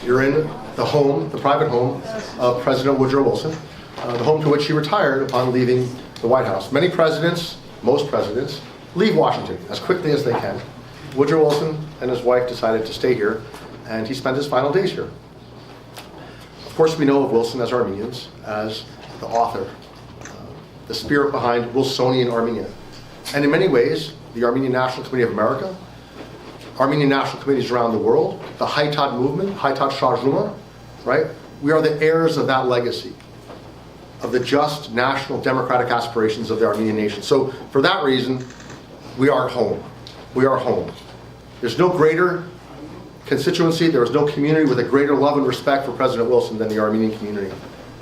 You're in the home, the private home of President Woodrow Wilson, the home to which he retired upon leaving the White House. Many presidents, most presidents, leave Washington as quickly as they can. Woodrow Wilson and his wife decided to stay here, and he spent his final days here. Of course, we know of Wilson as Armenians, as the author, the spirit behind Wilsonian Armenia. And in many ways, the Armenian National Committee of America, Armenian national committees around the world, the Haytat movement, Haytat Shajruma, right? We are the heirs of that legacy, of the just national democratic aspirations of the Armenian nation. So for that reason, we are home. We are home. There's no greater constituency, there is no community with a greater love and respect for President Wilson than the Armenian community.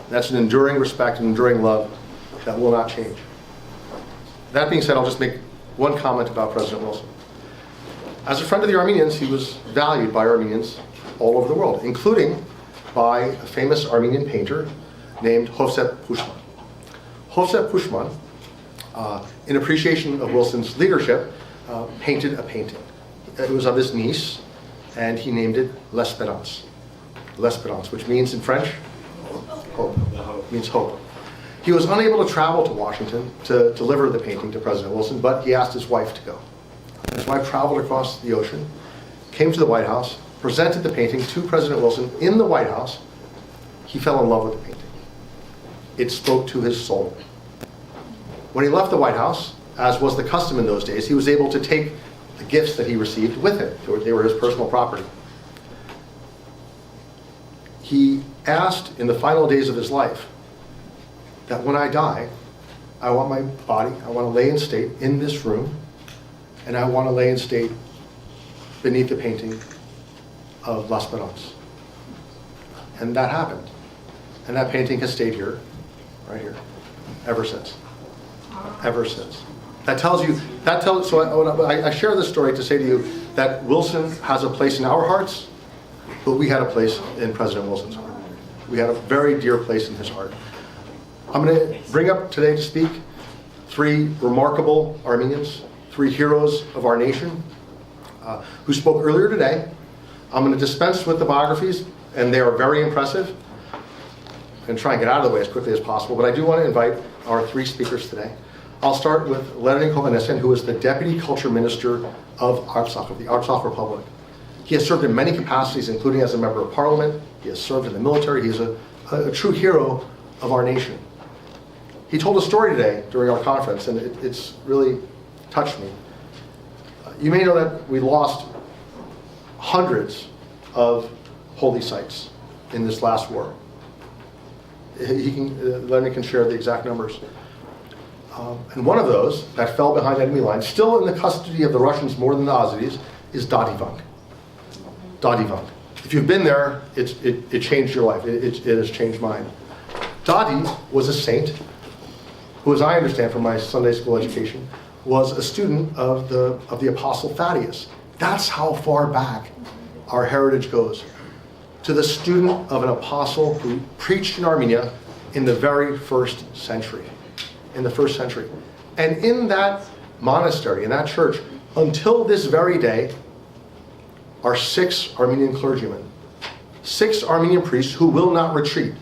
That's an enduring respect and enduring love that will not change. That being said, I'll just make one comment about President Wilson. As a friend of the Armenians, he was valued by Armenians all over the world, including by a famous Armenian painter named Hovset Pushman. Hovset Pushman, in appreciation of Wilson's leadership, painted a painting. It was of his niece, and he named it L'Espérance. L'Espérance, which means in French, hope. Means hope. He was unable to travel to Washington to deliver the painting to President Wilson, but he asked his wife to go. His wife traveled across the ocean, came to the White House, presented the painting to President Wilson in the White House. He fell in love with the painting. It spoke to his soul. When he left the White House, as was the custom in those days, he was able to take the gifts that he received with him. They were his personal property. He asked in the final days of his life that when I die, I want my body, I want to lay in state in this room, and I want to lay in state beneath the painting of L'Espérance. And that happened. And that painting has stayed here, right here, ever since. Ever since. So I share this story to say to you that Wilson has a place in our hearts, but we had a place in President Wilson's heart. We had a very dear place in his heart. I'm going to bring up today to speak three remarkable Armenians, three heroes of our nation, who spoke earlier today. I'm going to dispense with the biographies, and they are very impressive. I'm going to try and get out of the way as quickly as possible, but I do want to invite our three speakers today. I'll start with Lernik Hovannisian, who is the Deputy Culture Minister of Artsakh, of the Artsakh Republic. He has served in many capacities, including as a member of parliament. He has served in the military. He's a true hero of our nation. He told a story today during our conference, and it's really touched me. You may know that we lost hundreds of holy sites in this last war. Lernik can share the exact numbers. And one of those that fell behind enemy lines, still in the custody of the Russians more than the Azeris, is Dadivang. Dadivang. If you've been there, it changed your life. It has changed mine. Dadi was a saint who, as I understand from my Sunday school education, was a student of the Apostle Thaddeus. That's how far back our heritage goes. To the student of an apostle who preached in Armenia in the very first century. In the first century. And in that monastery, in that church, until this very day, are 6 Armenian clergymen. 6 Armenian priests who will not retreat.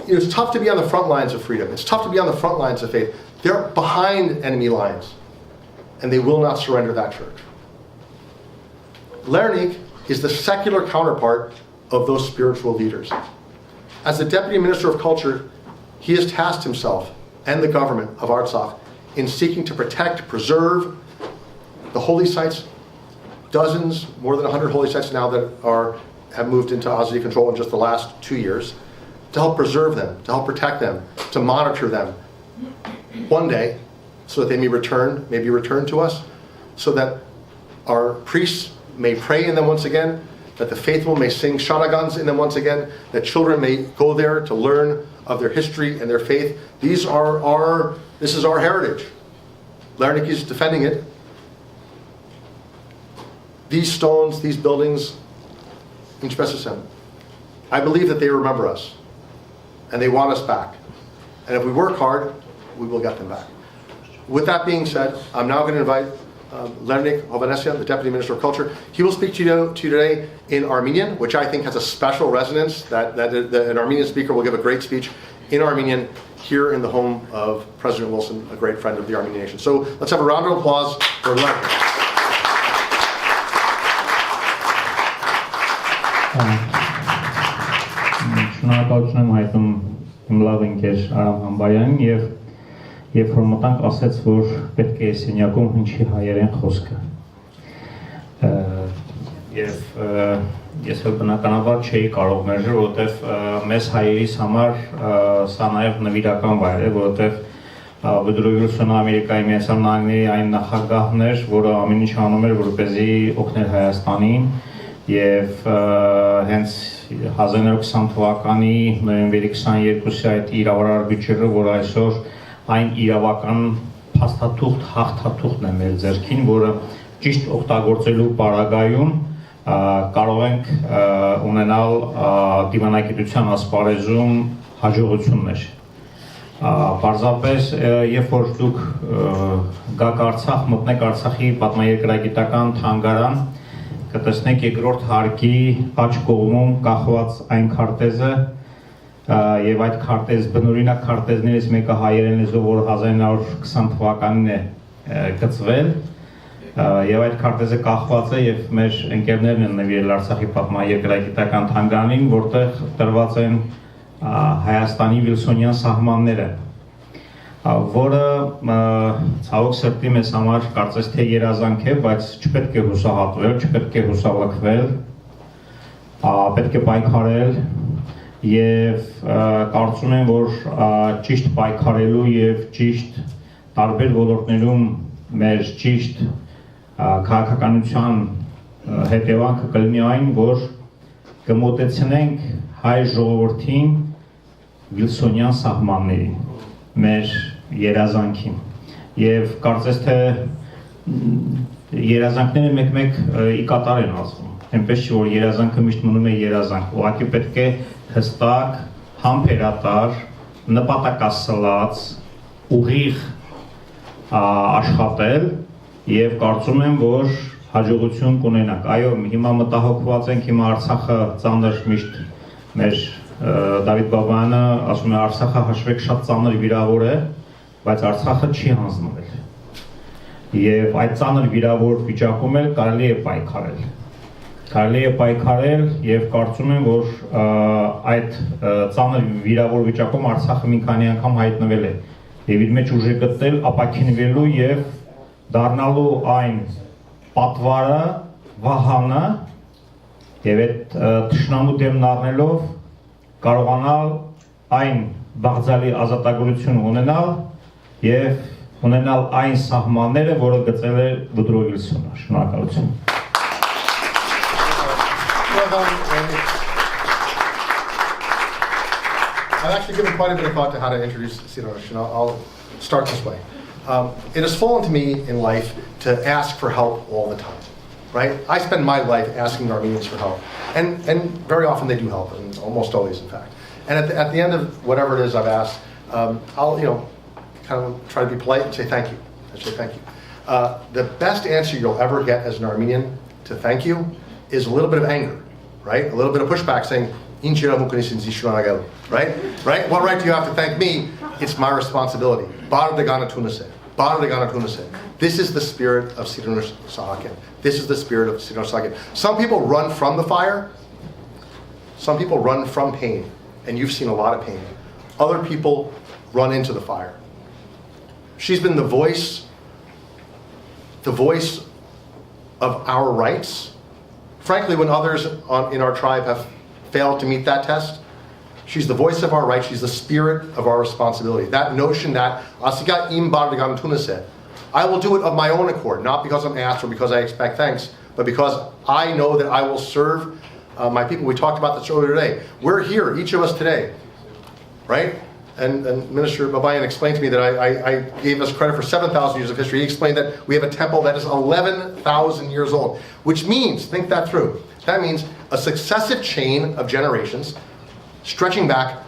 It's tough to be on the front lines of freedom. It's tough to be on the front lines of faith. They're behind enemy lines, and they will not surrender that church. Lernik is the secular counterpart of those spiritual leaders. As the Deputy Minister of Culture, he has tasked himself and the government of Artsakh in seeking to protect, preserve the holy sites, dozens, more than 100 holy sites now that have moved into Azeri control in just the last 2 years, to help preserve them, to help protect them, to monitor them. One day, so that they may be returned to us, so that our priests may pray in them once again, that the faithful may sing sharagans in them once again, that children may go there to learn of their history and their faith. This is our heritage. Lernik is defending it. These stones, these buildings, I believe that they remember us, and they want us back. And if we work hard, we will get them back. With that being said, I'm now going to invite Lernik Hovannisian, the Deputy Minister of Culture. He will speak to you today in Armenian, which I think has a special resonance, that an Armenian speaker will give a great speech in Armenian here in the home of President Wilson, a great friend of the Armenian nation. So let's have a round of applause for Lernik. Շնորհակալություն եմ հայտնում իմ լավ ընկեր Արամ Համբարյանին եւ երբ որ մտանք ասեց, որ պետք է սենյակում հնչի հայերեն խոսքը։ Ես էլ բնականաբար չէի կարող մերժել, որովհետև մեզ հայերիս համար սա նաև նվիրական վայր է, որովհետև Woodrow Wilson Ամերիկայի Միացյալ Նահանգների այն նախագահն էր, որը ամեն ինչ անում էր, որպեսզի օգներ Հայաստանին, եւ հենց 1920 թվականի նոյեմբերի 22-ի այդ իրավարար բյուջեը, որ այսօր այն իրավական փաստաթուղթ հաղթաթուղթն է մեր ձեռքին, որը ճիշտ օգտագործելու պարագայում կարող ենք ունենալ դիվանագիտության ասպարեզում հաջողություններ։ Պարզապես, երբ որ դուք գաք Արցախ, մտնեք Արցախի պատմաերկրագիտական թանգարան, կտեսնեք երկրորդ հարկի աջ կողմում կախված այն քարտեզը եւ այդ քարտեզ բնօրինակ քարտեզներից մեկը հայերեն լեզվով, որ 1920 թվականին է գծվել եւ այդ քարտեզը կախված է եւ մեր ընկերներն են նվիրել Արցախի պատմաերկրագիտական թանգարանին, որտեղ տրված են Հայաստանի Վիլսոնյան սահմանները, որը ցավոք սրտի մեզ համար կարծես թե երազանք է, բայց չպետք է հուսահատվել, չպետք է հուսալքվել, պետք է պայքարել եւ կարծում եմ, որ ճիշտ պայքարելու եւ ճիշտ տարբեր ոլորտներում մեր ճիշտ քաղաքականության հետևանքը կլինի այն, որ կմոտեցնենք հայ ժողովրդին Վիլսոնյան սահմաններին, մեր երազանքին եւ կարծես թե երազանքները մեկ-մեկ ի կատար են ասվում, այնպես չէ որ երազանքը միշտ մնում է երազանք, ուղղակի պետք է հստակ, համբերատար, նպատակասլաց, ուղիղ աշխատել եւ կարծում եմ, որ հաջողություն կունենանք։ Այո, հիմա մտահոգված ենք, հիմա Արցախը ծանր միշտ մեր Դավիթ Բաբայանը ասում է Արցախը հաշվեք շատ ծանր վիրավոր է, բայց Արցախը չի հանձնվել։ Եվ այդ ծանր վիրավոր վիճակում էլ կարելի է պայքարել։ Կարելի է պայքարել եւ կարծում եմ, որ այդ ծանր վիրավոր վիճակում Արցախը մի քանի անգամ հայտնվել է եւ իր մեջ ուժ է գտնել ապաքինվելու եւ դառնալու այն պատվարը, վահանը եւ այդ թշնամու դեմն առնելով կարողանալ այն բաղձալի ազատագրություն ունենալ եւ ունենալ այն սահմանները, որը գծել է Woodrow Wilson-ը։ Շնորհակալություն։ I've actually given quite a bit of thought to how to introduce Siranoush, and I'll start this way. It has fallen to me in life to ask for help all the time, right? I spend my life asking Armenians for help, and very often they do help, and almost always, in fact. And at the end of whatever it is I've asked, I'll kind of try to be polite and say thank you. I say thank you. The best answer you'll ever get as an Armenian to thank you is a little bit of anger, right? A little bit of pushback saying, right? Right? What right do you have to thank me? It's my responsibility. This is the spirit of Siranoush Sahakyan. This is the spirit of Siranoush Sahakyan. Some people run from the fire. Some people run from pain. And you've seen a lot of pain. Other people run into the fire. She's been the voice of our rights. Frankly, when others in our tribe have failed to meet that test, she's the voice of our rights. She's the spirit of our responsibility. That notion that I will do it of my own accord, not because I'm asked or because I expect thanks, but because I know that I will serve my people. We talked about this earlier today. We're here, each of us today, right? And Minister Babayan explained to me that I gave us credit for 7,000 years of history. He explained that we have a temple that is 11,000 years old, which means, think that through, that means a successive chain of generations stretching back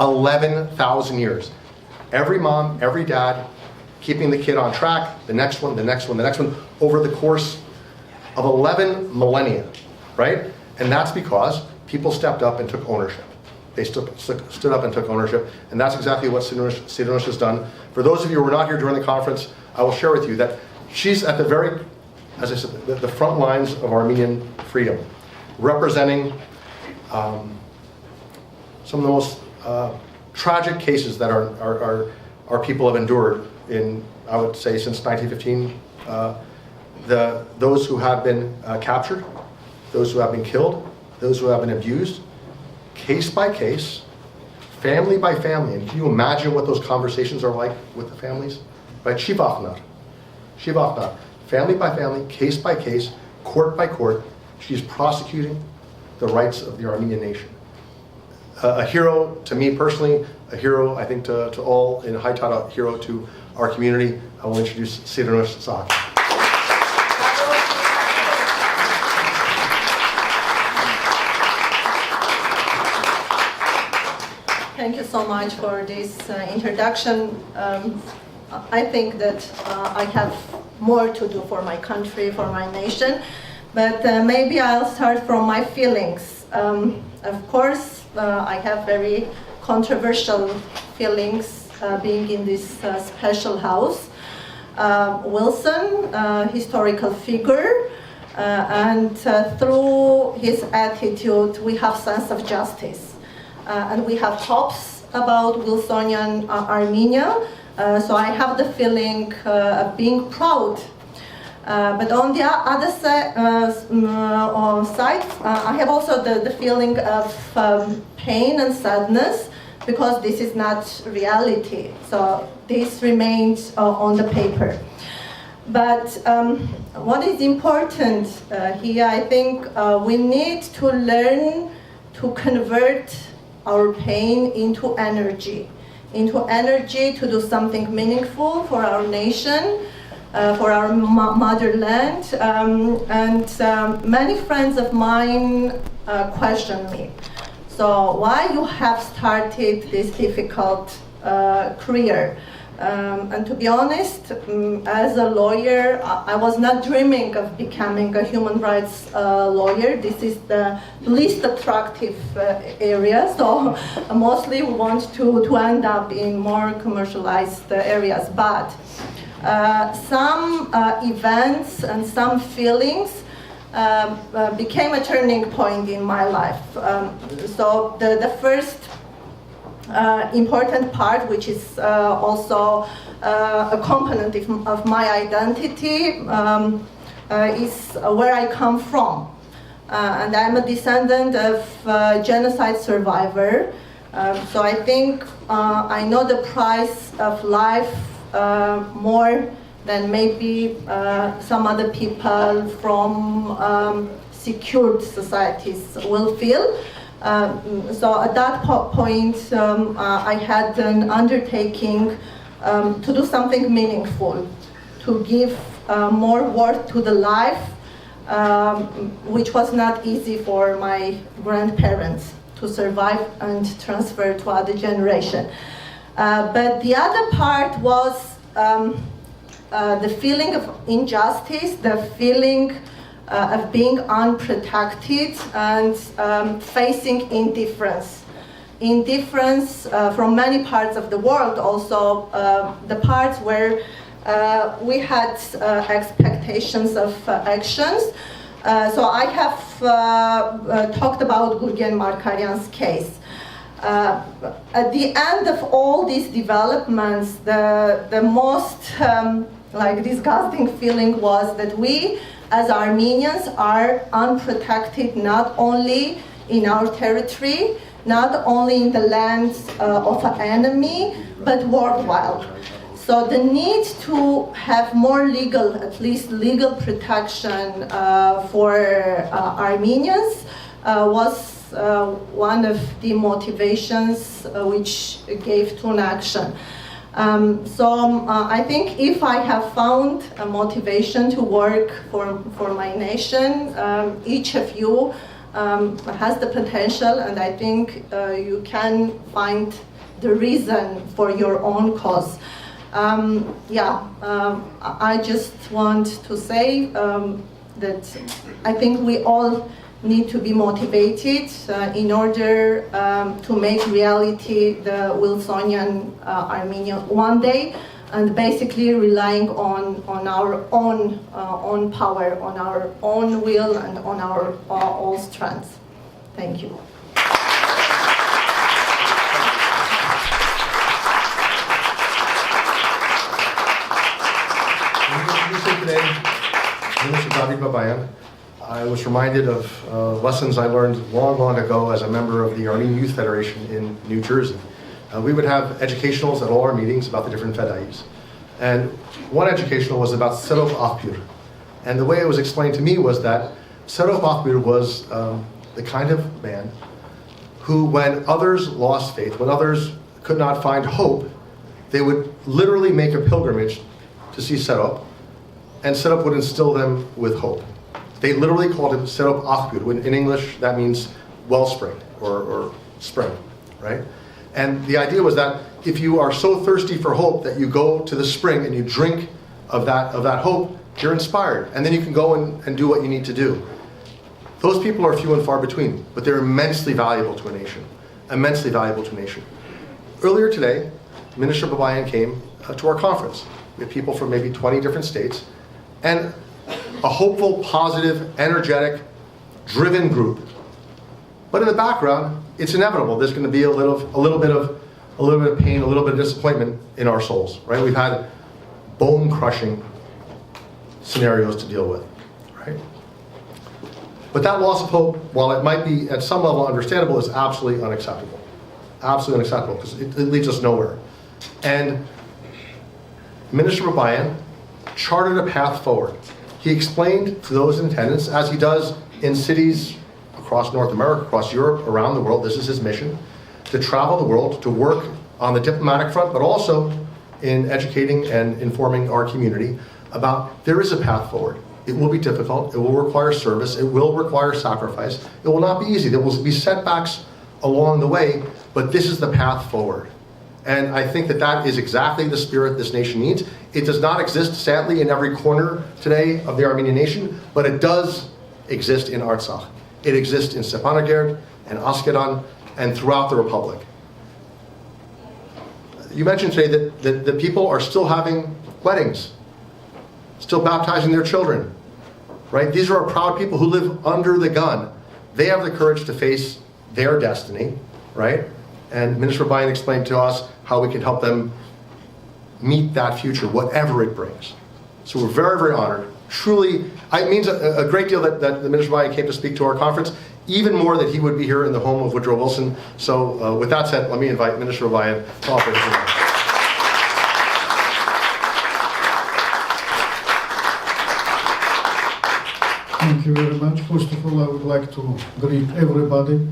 11,000 years. Every mom, every dad keeping the kid on track, the next one, the next one, the next one, over the course of 11 millennia, right? And that's because people stepped up and took ownership. They stood up and took ownership, and that's exactly what Siranoush has done. For those of you who were not here during the conference, I will share with you that she's at the very, as I said, the front lines of Armenian freedom, representing some of the most tragic cases that our people have endured in, I would say, since 1915. Those who have been captured, those who have been killed, those who have been abused, case by case, family by family. And can you imagine what those conversations are like with the families? Right? Shivachnar. Family by family, case by case, court by court, she's prosecuting the rights of the Armenian nation. A hero to me personally, a hero I think to all in Haitata, a hero to our community. I will introduce Siranoush Sahakyan. Thank you so much for this introduction. I think that I have more to do for my country, for my nation, but maybe I'll start from my feelings. Of course, I have very controversial feelings being in this special house. Wilson, historical figure, and through his attitude, we have sense of justice. And we have hopes about Wilsonian Armenia, so I have the feeling of being proud. But on the other side, I have also the feeling of pain and sadness, because this is not reality. So this remains on the paper. But what is important here, I think we need to learn to convert our pain into energy to do something meaningful for our nation, for our motherland. And many friends of mine question me. So why you have started this difficult career? And to be honest, as a lawyer, I was not dreaming of becoming a human rights lawyer. This is the least attractive area, so mostly we want to end up in more commercialized areas. But some events and some feelings became a turning point in my life. So the first important part, which is also a component of my identity, is where I come from. And I'm a descendant of genocide survivor. So I think I know the price of life more than maybe some other people from secured societies will feel. So at that point, I had an undertaking to do something meaningful, to give more worth to the life, which was not easy for my grandparents to survive and transfer to other generation. But the other part was the feeling of injustice, the feeling of being unprotected and facing indifference. Indifference from many parts of the world, also the parts where we had expectations of actions. So I have talked about Gurgen Markaryan's case. At the end of all these developments, the most disgusting feeling was that we, as Armenians, are unprotected not only in our territory, not only in the lands of an enemy, but worldwide. So the need to have more legal, at least legal protection for Armenians was one of the motivations which gave to an action. So I think if I have found a motivation to work for my nation, each of you has the potential, and I think you can find the reason for your own cause. I just want to say that I think we all need to be motivated in order to make reality the Wilsonian Armenia one day, and basically relying on our own power, on our own will, and on our own strength. Thank you. Today, Minister Babayan, I was reminded of lessons I learned long ago as a member of the Armenian Youth Federation in New Jersey. We would have educationals at all our meetings about the different fedais. And one educational was about Serov Akhpur. And the way it was explained to me was that Serov Akhpur was the kind of man who, when others lost faith, when others could not find hope, they would literally make a pilgrimage to see Serov, and Serov would instill them with hope. They literally called him Serov Akhpur. In English, that means wellspring or spring, right? And the idea was that if you are so thirsty for hope that you go to the spring and you drink of that hope, you're inspired. And then you can go and do what you need to do. Those people are few and far between, but they're immensely valuable to a nation. Immensely valuable to a nation. Earlier today, Minister Babayan came to our conference. We had people from maybe 20 different states, and a hopeful, positive, energetic, driven group. But in the background, it's inevitable. There's going to be a little bit of pain, a little bit of disappointment in our souls, right? We've had bone-crushing scenarios to deal with, right? But that loss of hope, while it might be at some level understandable, is absolutely unacceptable. Absolutely unacceptable, because it leads us nowhere. And Minister Babayan charted a path forward. He explained to those in attendance, as he does in cities across North America, across Europe, around the world, this is his mission, to travel the world, to work on the diplomatic front, but also in educating and informing our community about there is a path forward. It will be difficult, it will require service, it will require sacrifice, it will not be easy, there will be setbacks along the way, but this is the path forward. And I think that is exactly the spirit this nation needs. It does not exist, sadly, in every corner today of the Armenian nation, but it does exist in Artsakh. It exists in Stepanakert and Askeran and throughout the Republic. You mentioned today that the people are still having weddings, still baptizing their children, right? These are our proud people who live under the gun. They have the courage to face their destiny, right? And Minister Babayan explained to us how we can help them meet that future, whatever it brings. So we're very, very honored. Truly, it means a great deal that the Minister Babayan came to speak to our conference, even more that he would be here in the home of Woodrow Wilson. So with that said, let me invite Minister Babayan to offer his remarks. Thank you very much. First of all, I would like to greet everybody.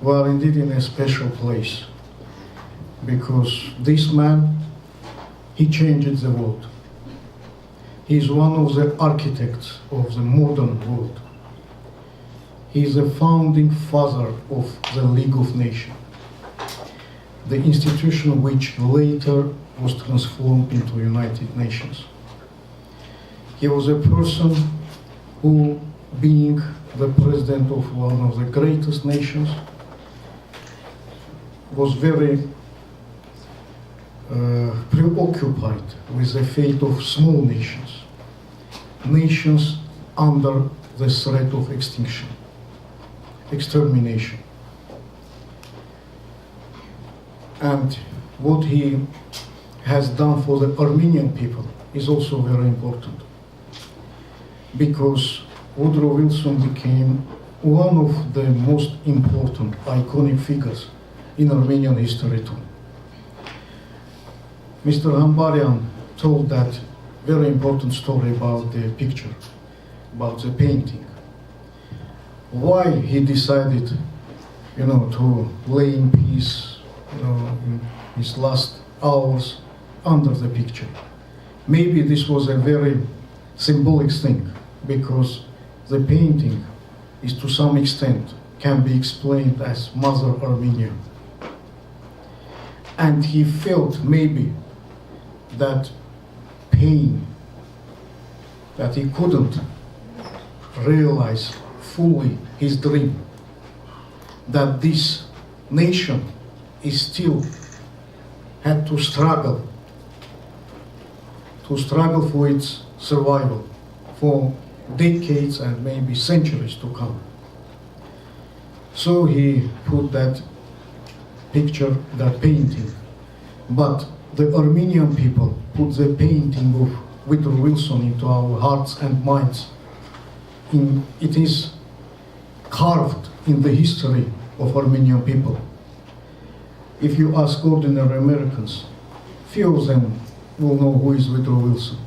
We are indeed in a special place, because this man, he changed the world. He is one of the architects of the modern world. He is the founding father of the League of Nations, the institution which later was transformed into United Nations. He was a person who, being the president of one of the greatest nations, was very preoccupied with the fate of small nations, nations under the threat of extermination. And what he has done for the Armenian people is also very important, because Woodrow Wilson became one of the most important iconic figures in Armenian history too. Mr. Hamparian told that very important story about the picture, about the painting. Why he decided, to lay in peace, in his last hours under the picture. Maybe this was a very symbolic thing, because the painting is to some extent can be explained as Mother Armenia. And he felt maybe that pain, that he couldn't realize fully his dream, that this nation is still had to struggle for its survival for decades and maybe centuries to come. So he put that picture, that painting. But the Armenian people put the painting of Woodrow Wilson into our hearts and minds. It is carved in the history of Armenian people. If you ask ordinary Americans, few of them will know who is Woodrow Wilson.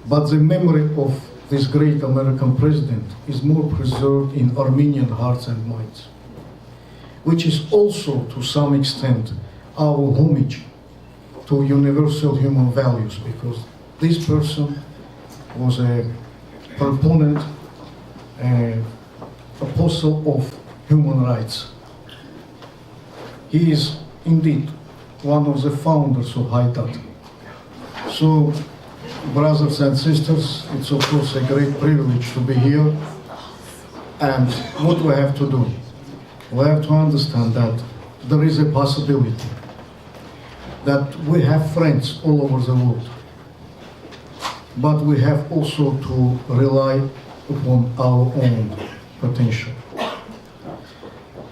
But the memory of this great American president is more preserved in Armenian hearts and minds, which is also to some extent our homage to universal human values, because this person was a proponent, an apostle of human rights. He is indeed one of the founders of Haidat. So, brothers and sisters, it's of course a great privilege to be here. And what we have to do? We have to understand that there is a possibility that we have friends all over the world, but we have also to rely upon our own potential.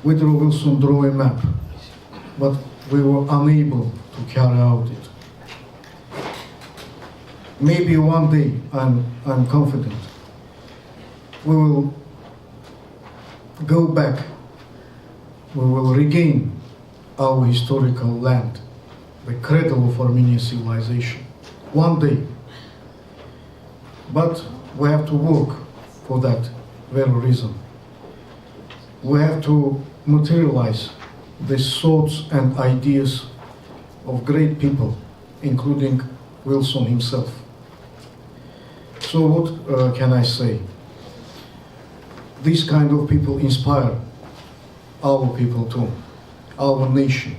Woodrow Wilson drew a map, but we were unable to carry out it. Maybe one day, I'm confident, we will go back, we will regain our historical land, the cradle of Armenian civilization, one day. But we have to work for that very reason. We have to materialize the thoughts and ideas of great people, including Wilson himself. So what can I say? These kind of people inspire our people too, our nation.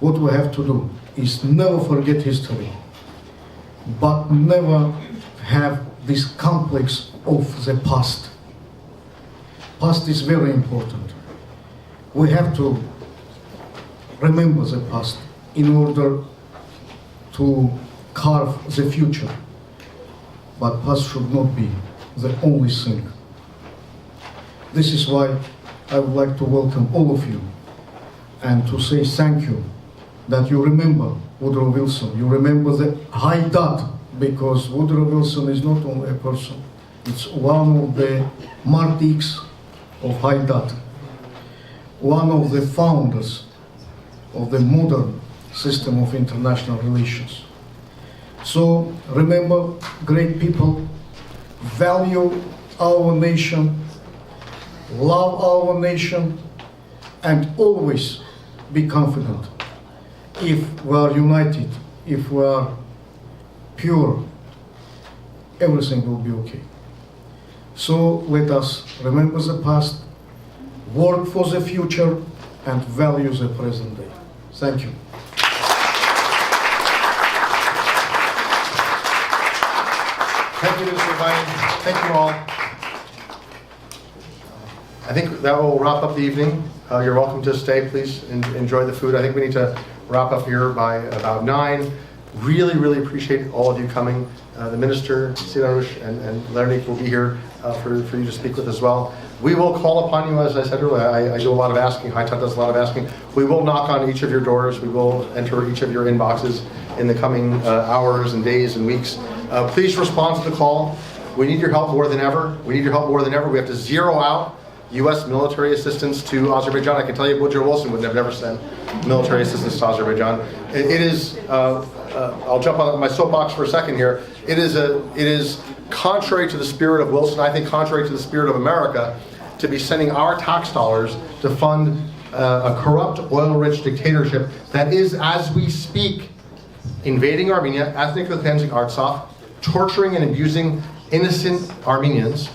What we have to do is never forget history, but never have this complex of the past. Past is very important. We have to remember the past in order to carve the future. But past should not be the only thing. This is why I would like to welcome all of you and to say thank you that you remember Woodrow Wilson. You remember the Haidat, because Woodrow Wilson is not only a person, it's one of the martyrs of Haidat, one of the founders of the modern system of international relations. So remember, great people, value our nation, love our nation, and always be confident. If we are united, if we are pure, everything will be okay. So let us remember the past, work for the future, and value the present day. Thank you. Thank you, Mr. Babayan. Thank you all. I think that will wrap up the evening. You're welcome to stay. Please enjoy the food. I think we need to wrap up here by about 9. Really, really appreciate all of you coming. The minister, Siranoush, and Lernik will be here for you to speak with as well. We will call upon you, as I said earlier. I do a lot of asking. Haidat does a lot of asking. We will knock on each of your doors. We will enter each of your inboxes in the coming hours and days and weeks. Please respond to the call. We need your help more than ever. We need your help more than ever. We have to zero out U.S. military assistance to Azerbaijan. I can tell you Woodrow Wilson would have never sent military assistance to Azerbaijan. It is, I'll jump on my soapbox for a second here. It is contrary to the spirit of Wilson, I think contrary to the spirit of America, to be sending our tax dollars to fund a corrupt, oil-rich dictatorship that is, as we speak, invading Armenia, ethnically cleansing Artsakh, torturing and abusing innocent Armenians,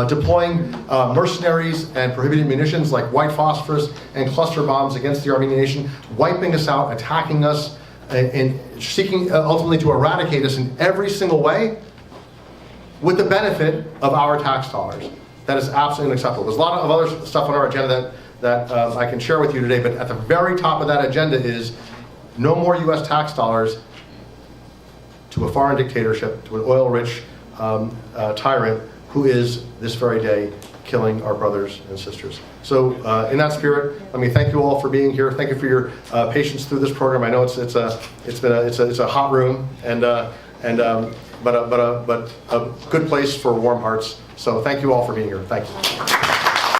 deploying mercenaries and prohibited munitions like white phosphorus and cluster bombs against the Armenian nation, wiping us out, attacking us, in seeking ultimately to eradicate us in every single way with the benefit of our tax dollars. That is absolutely unacceptable. There's a lot of other stuff on our agenda that I can share with you today, but at the very top of that agenda is no more U.S. tax dollars to a foreign dictatorship, to an oil-rich tyrant who is this very day killing our brothers and sisters. So in that spirit, let me thank you all for being here. Thank you for your patience through this program. I know it's a hot room but a good place for warm hearts. So thank you all for being here. Thank you.